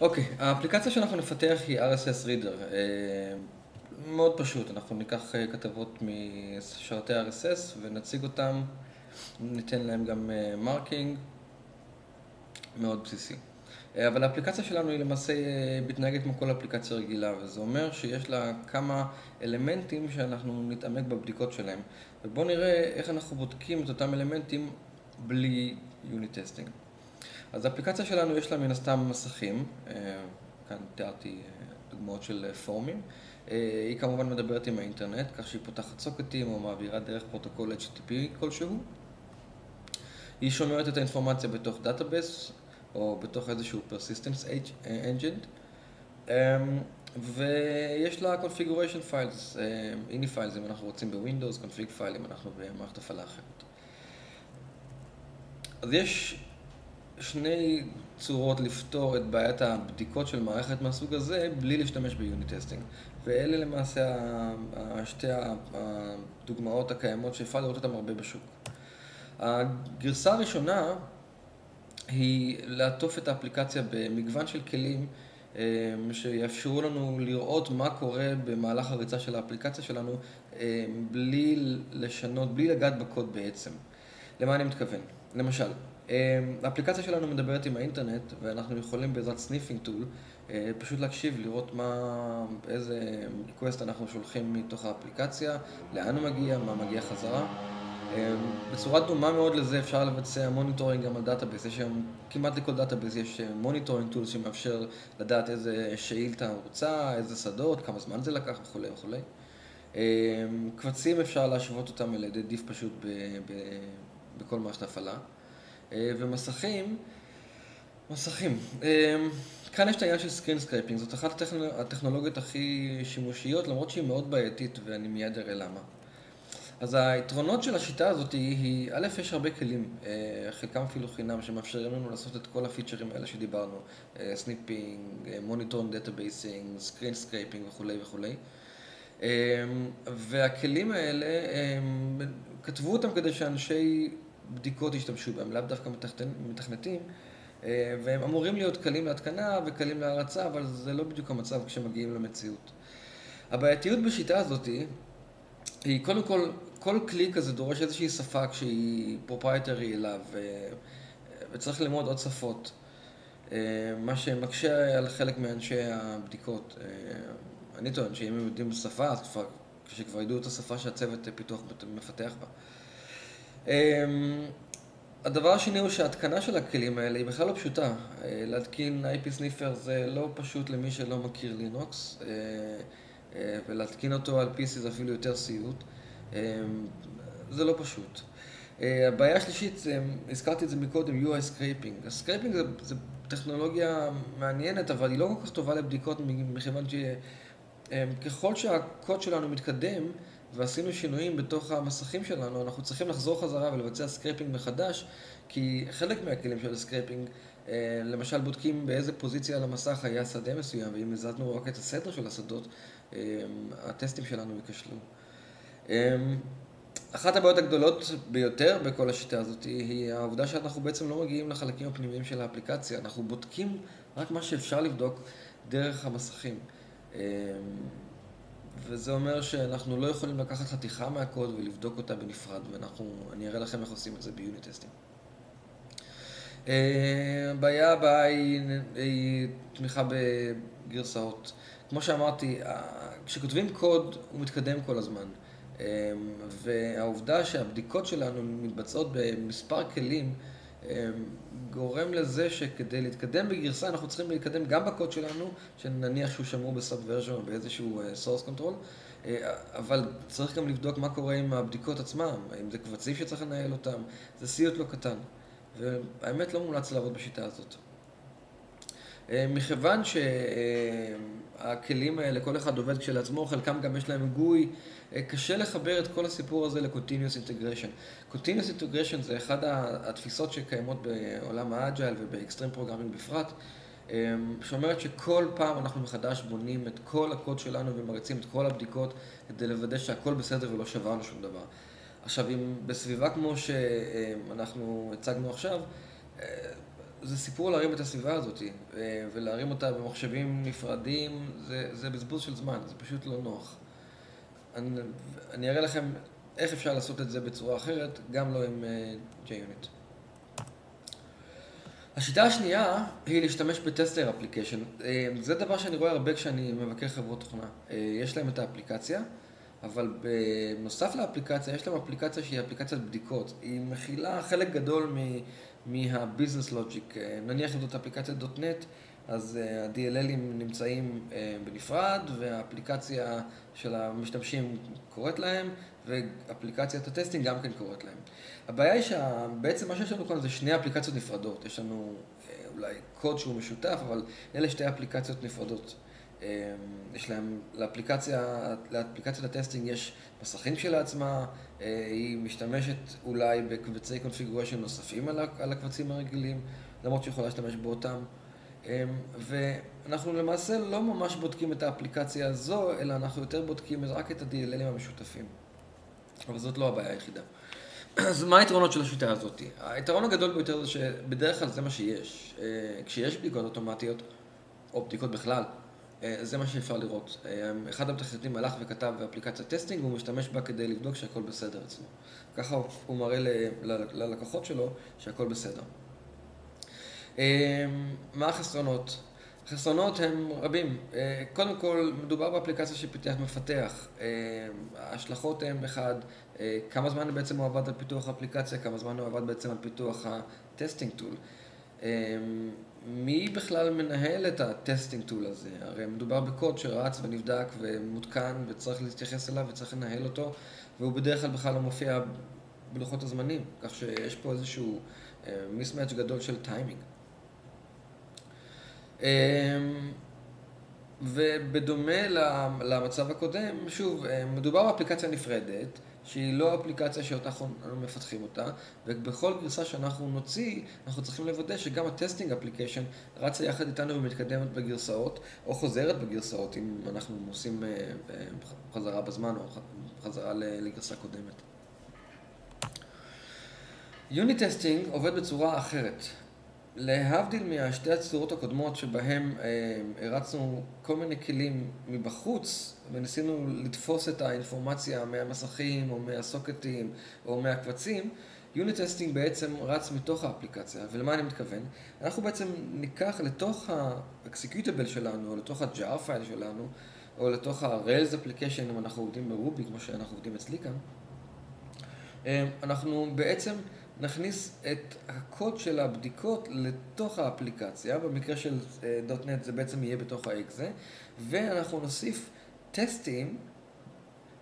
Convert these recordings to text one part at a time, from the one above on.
אוקיי, האפליקציה שאנחנו נפתח היא RSS Reader. מאוד פשוט, אנחנו ניקח כתבות משרתי RSS ונציג אותם, ניתן להם גם מרקינג, מאוד בסיסי. אבל האפליקציה שלנו היא למעשה מתנהגת כמו כל אפליקציה רגילה, וזה אומר שיש לה כמה אלמנטים שאנחנו נתעמק בבדיקות שלהם. ובואו נראה איך אנחנו בודקים את אותם אלמנטים בלי יוניט טסטינג. אז האפליקציה שלנו יש לה מן הסתם מסכים, כאן תיארתי דוגמאות של פורומים. היא כמובן מדברת עם האינטרנט, כך שהיא פותחת סוקטים או מעבירה דרך פרוטוקול HTTP כלשהו. היא שומרת את האינפורמציה בתוך דאטאבייס או בתוך איזשהו persistence engine. ויש לה configuration files, ini files אם אנחנו רוצים בווינדוס, config file אם אנחנו במערכת הפעלה אחרת. אז יש שני צורות לפתור את בעיית הבדיקות של מערכת מהסוג הזה בלי להשתמש ביוניט טסטינג. ואלה למעשה שתי הדוגמאות הקיימות שאפשר לראות אותן הרבה בשוק. הגרסה הראשונה היא לעטוף את האפליקציה במגוון של כלים שיאפשרו לנו לראות מה קורה במהלך הריצה של האפליקציה שלנו בלי לשנות, בלי לגעת בקוד בעצם. למה אני מתכוון? למשל, האפליקציה שלנו מדברת עם האינטרנט ואנחנו יכולים בעזרת סניפינג טול פשוט להקשיב, לראות איזה ריקווסט אנחנו שולחים מתוך האפליקציה, לאן הוא מגיע, מה מגיע חזרה. בצורה דומה מאוד לזה אפשר לבצע מוניטורינג גם על דאטאבייס. יש היום, כמעט לכל דאטאבייס יש מוניטורינג טולס שמאפשר לדעת איזה שאילתה הוא רוצה, איזה שדות, כמה זמן זה לקח וכו' וכו'. קבצים אפשר להשוות אותם על ידי דיף פשוט בכל מערכת הפעלה. ומסכים, כאן יש את העניין של סקרין סקרייפינג, זאת אחת הטכנולוגיות הכי שימושיות, למרות שהיא מאוד בעייתית ואני מיד אראה למה. אז היתרונות של השיטה הזאת היא, א', יש הרבה כלים, חלקם אפילו חינם, שמאפשרים לנו לעשות את כל הפיצ'רים האלה שדיברנו, סניפינג, מוניטורינג דאטאבייסינג, סקרין סקרייפינג וכו' וכו'. והכלים האלה, כתבו אותם כדי שאנשי בדיקות ישתמשו בהם, לאו דווקא מתכנתים, והם אמורים להיות קלים להתקנה וקלים להרצה, אבל זה לא בדיוק המצב כשמגיעים למציאות. הבעייתיות בשיטה הזאת היא קודם כל כלי כזה דורש איזושהי שפה כשהיא פרופרייטרי אליו, וצריך ללמוד עוד שפות, מה שמקשה על חלק מאנשי הבדיקות. אני טוען שאם הם יודעים בשפה, אז כשכבר ידעו את השפה שהצוות פיתוח מפתח בה. הדבר השני הוא שההתקנה של הכלים האלה היא בכלל לא פשוטה. להתקין IP סניפר זה לא פשוט למי שלא מכיר לינוקס, ולהתקין אותו על PC זה אפילו יותר סיוט. זה לא פשוט. הבעיה השלישית, הזכרתי את זה מקודם, UI סקרייפינג. הסקרייפינג זה טכנולוגיה מעניינת, אבל היא לא כל כך טובה לבדיקות, מכיוון שככל שהקוד שלנו מתקדם, ועשינו שינויים בתוך המסכים שלנו, אנחנו צריכים לחזור חזרה ולבצע סקרייפינג מחדש, כי חלק מהכלים של הסקרייפינג, למשל בודקים באיזה פוזיציה על המסך היה שדה מסוים, ואם הזזנו רק את הסדר של השדות, הטסטים שלנו ייכשלו. אחת הבעיות הגדולות ביותר בכל השיטה הזאת היא העובדה שאנחנו בעצם לא מגיעים לחלקים הפנימיים של האפליקציה, אנחנו בודקים רק מה שאפשר לבדוק דרך המסכים. וזה אומר שאנחנו לא יכולים לקחת חתיכה מהקוד ולבדוק אותה בנפרד, ואני אראה לכם איך עושים את זה ביוניט טסטינג. הבעיה הבאה היא תמיכה בגרסאות. כמו שאמרתי, כשכותבים קוד הוא מתקדם כל הזמן, והעובדה שהבדיקות שלנו מתבצעות במספר כלים, גורם לזה שכדי להתקדם בגרסה אנחנו צריכים להתקדם גם בקוד שלנו, שנניח שהוא שמור בסאבוורז'ן או באיזשהו source control, אבל צריך גם לבדוק מה קורה עם הבדיקות עצמם, אם זה קבצים שצריך לנהל אותם, זה סיוט לא קטן, והאמת לא מומלץ לעבוד בשיטה הזאת. מכיוון שהכלים האלה, כל אחד עובד כשלעצמו, חלקם גם יש להם גוי, קשה לחבר את כל הסיפור הזה ל-Continuous Integration. Continuous Integration זה אחד התפיסות שקיימות בעולם האג'ייל ובאקסטרים פרוגרמינג בפרט, שאומרת שכל פעם אנחנו מחדש בונים את כל הקוד שלנו ומריצים את כל הבדיקות כדי לוודא שהכל בסדר ולא שברנו שום דבר. עכשיו, אם בסביבה כמו שאנחנו הצגנו עכשיו, זה סיפור להרים את הסביבה הזאת, ולהרים אותה במחשבים נפרדים, זה בזבוז של זמן, זה פשוט לא נוח. אני אראה לכם איך אפשר לעשות את זה בצורה אחרת, גם לא עם JUnit. השיטה השנייה היא להשתמש בטסטר אפליקיישן. זה דבר שאני רואה הרבה כשאני מבקר חברות תוכנה. יש להם את האפליקציה, אבל בנוסף לאפליקציה, יש להם אפליקציה שהיא אפליקציית בדיקות. היא מכילה חלק גדול מהביזנס לוג'יק. נניח אם זאת אפליקציית .NET, אז ה-DLLים נמצאים בנפרד, והאפליקציה של המשתמשים קוראת להם, ואפליקציית הטסטינג גם כן קוראת להם. הבעיה היא שבעצם מה שיש לנו כאן זה שני אפליקציות נפרדות. יש לנו אולי קוד שהוא משותף, אבל אלה שתי אפליקציות נפרדות. יש להם, לאפליקציית הטסטינג יש מסכים לעצמה, היא משתמשת אולי בקבצי קונפיגוריישן נוספים על הקבצים הרגילים, למרות שיכולה להשתמש באותם. ואנחנו למעשה לא ממש בודקים את האפליקציה הזו, אלא אנחנו יותר בודקים רק את ה-DLLים המשותפים. אבל זאת לא הבעיה היחידה. אז מה היתרונות של השיטה הזאת? היתרון הגדול ביותר זה שבדרך כלל זה מה שיש. כשיש בדיקות אוטומטיות, או בדיקות בכלל, זה מה שאפשר לראות. אחד המתכנתים הלך וכתב באפליקציית טסטינג, והוא משתמש בה כדי לבדוק שהכל בסדר אצלו. ככה הוא מראה ללקוחות שלו שהכל בסדר. מה החסרונות? החסרונות הם רבים. קודם כל, מדובר באפליקציה שפיתח מפתח. ההשלכות הן אחד, כמה זמן בעצם הוא עבד על פיתוח האפליקציה, כמה זמן הוא עבד בעצם על פיתוח הטסטינג טול. מי בכלל מנהל את הטסטינג טול הזה? הרי מדובר בקוד שרץ ונבדק ומותקן וצריך להתייחס אליו וצריך לנהל אותו, והוא בדרך כלל בכלל לא מופיע בלוחות הזמנים, כך שיש פה איזשהו mismatch גדול של טיימינג. ובדומה למצב הקודם, שוב, מדובר באפליקציה נפרדת, שהיא לא אפליקציה שאותה אנחנו מפתחים אותה, ובכל גרסה שאנחנו נוציא, אנחנו צריכים לוודא שגם הטסטינג אפליקיישן רצה יחד איתנו ומתקדמת בגרסאות, או חוזרת בגרסאות, אם אנחנו עושים חזרה בזמן או חזרה לגרסה קודמת. יוניט טסטינג עובד בצורה אחרת. להבדיל מהשתי הצורות הקודמות שבהם הרצנו כל מיני כלים מבחוץ וניסינו לתפוס את האינפורמציה מהמסכים או מהסוקטים או מהקבצים, יוניט טסטינג בעצם רץ מתוך האפליקציה. ולמה אני מתכוון? אנחנו בעצם ניקח לתוך ה-executable שלנו או לתוך ה-jar file שלנו או לתוך ה-Rails application אם אנחנו עובדים ברובי כמו שאנחנו עובדים אצלי כאן. אנחנו בעצם נכניס את הקוד של הבדיקות לתוך האפליקציה, במקרה של .NET זה בעצם יהיה בתוך ה-exe, ואנחנו נוסיף טסטים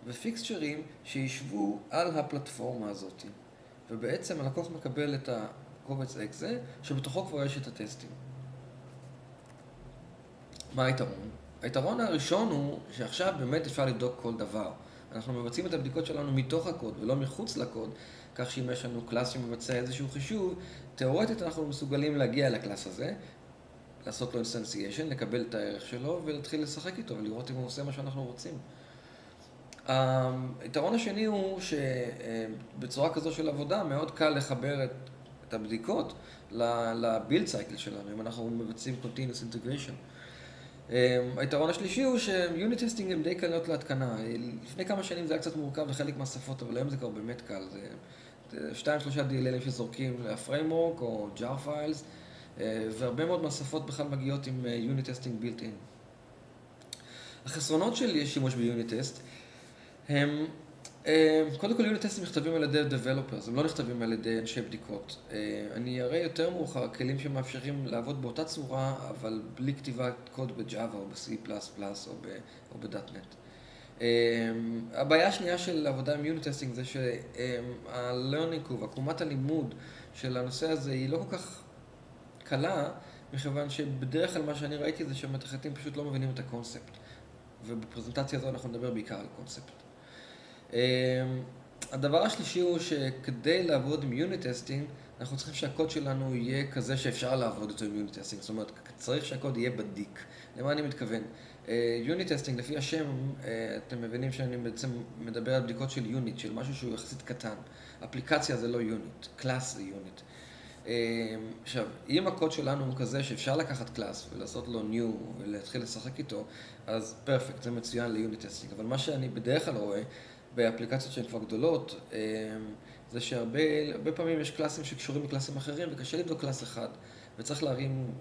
ופיקסצ'רים שישבו על הפלטפורמה הזאת. ובעצם הלקוח מקבל את הקובץ exe, שבתוכו כבר יש את הטסטים. מה היתרון? היתרון הראשון הוא שעכשיו באמת אפשר לבדוק כל דבר. אנחנו מבצעים את הבדיקות שלנו מתוך הקוד ולא מחוץ לקוד, כך שאם יש לנו קלאס שמבצע איזשהו חישוב, תיאורטית אנחנו מסוגלים להגיע לקלאס הזה, לעשות לו אינסטנציאשן, לקבל את הערך שלו ולהתחיל לשחק איתו ולראות אם הוא עושה מה שאנחנו רוצים. היתרון השני הוא שבצורה כזו של עבודה מאוד קל לחבר את הבדיקות לבילד סייקל שלנו, אם אנחנו מבצעים Continuous Integration. היתרון השלישי הוא שיוניט טסטינג הם די קלות להתקנה. לפני כמה שנים זה היה קצת מורכב לחלק מהשפות, אבל היום זה כבר באמת קל. זה 2-3 DLLים שזורקים לפריימורק או jar files, והרבה מאוד מהשפות בכלל מגיעות עם יוניט טסטינג built in. החסרונות של שימוש ביוניט טסט הם, קודם כל יוניט טסטים נכתבים על ידי developers, הם לא נכתבים על ידי אנשי בדיקות. אני אראה יותר מאוחר כלים שמאפשרים לעבוד באותה צורה, אבל בלי כתיבת קוד ב-Java או ב-C++ או ב-.NET. הבעיה השנייה של עבודה עם יוניט טסטינג זה שה-learning curve, עקומת הלימוד של הנושא הזה היא לא כל כך קלה, מכיוון שבדרך כלל מה שאני ראיתי זה שהמתכנתים פשוט לא מבינים את הקונספט. ובפרזנטציה הזו אנחנו נדבר בעיקר על קונספט. הדבר השלישי הוא שכדי לעבוד עם יוניט טסטינג, אנחנו צריכים שהקוד שלנו יהיה כזה שאפשר לעבוד איתו עם יוניט טסטינג. זאת אומרת, צריך שהקוד יהיה בדיק. למה אני מתכוון? יוניט טסטינג, לפי השם, אתם מבינים שאני בעצם מדבר על בדיקות של יוניט, של משהו שהוא יחסית קטן. אפליקציה זה לא יוניט, קלאס זה יוניט. עכשיו, אם הקוד שלנו הוא כזה שאפשר לקחת קלאס ולעשות לו new ולהתחיל לשחק איתו, אז פרפקט, זה מצוין ליוניט טסטינג. אבל מה שאני בדרך כלל רואה באפליקציות שהן כבר גדולות, זה שהרבה פעמים יש קלאסים שקשורים לקלאסים אחרים וקשה לבדוק קלאס אחד, וצריך להרים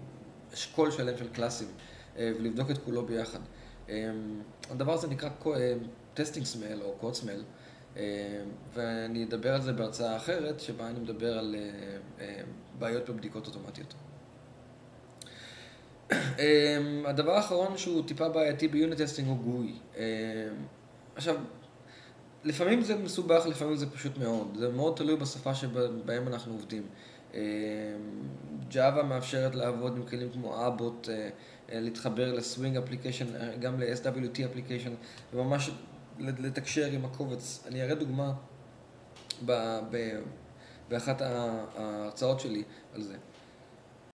אשכול שלם של קלאסים ולבדוק את כולו ביחד. הדבר הזה נקרא טסטינג סמל או קוד סמל, ואני אדבר על זה בהרצאה אחרת, שבה אני מדבר על בעיות בבדיקות אוטומטיות. הדבר האחרון שהוא טיפה בעייתי ביוניט טסטינג הוא גוי. עכשיו, לפעמים זה מסובך, לפעמים זה פשוט מאוד. זה מאוד תלוי בשפה שבהם אנחנו עובדים. Java מאפשרת לעבוד עם כלים כמו Abbot, להתחבר ל-Swing Application, גם ל-SWT Application, וממש לתקשר עם הקובץ. אני אראה דוגמה באחת ההרצאות שלי על זה.